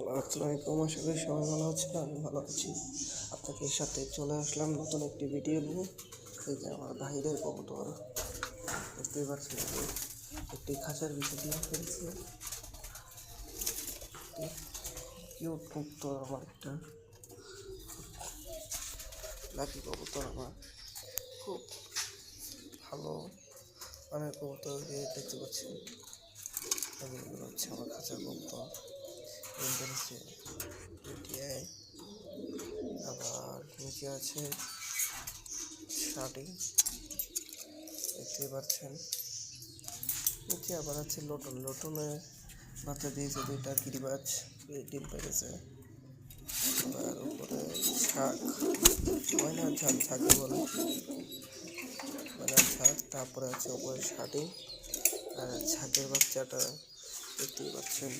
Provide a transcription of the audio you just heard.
আসসালামু আলাইকুম, আশা করি সবাই ভালো আছেন। আমি ভালো আছি। আপনাদের সাথে চলে আসলাম নতুন একটি ভিডিও নিয়ে। এই যে আমার ভাইদের কবুতর দেখতেই পাচ্ছেন, একটি খাঁচার ভিতর দিয়ে ফেলছে। কিউট কবুতর আমার, একটা লাকি কবুতর আমার, খুব ভালো মানের কবুতর দিয়ে দেখতে পাচ্ছেন। এগুলো হচ্ছে আমার খাঁচার কবুতর। হচ্ছে এটিআই, আবার নিচে আছে শার্টি দেখতে পাচ্ছেন। নিচে আবার আছে লটনের বাচ্চা দিয়েছে দুইটা গিরিবাজ, ডিম পেড়েছে। আবার উপরে শাক, ময়নার ঝাঁক ঝাঁকে বলে, ময়নার ঝাঁক। তারপরে আছে উপরে শার্টি, আর ঝাঁকের বাচ্চাটা দেখতেই পাচ্ছেন।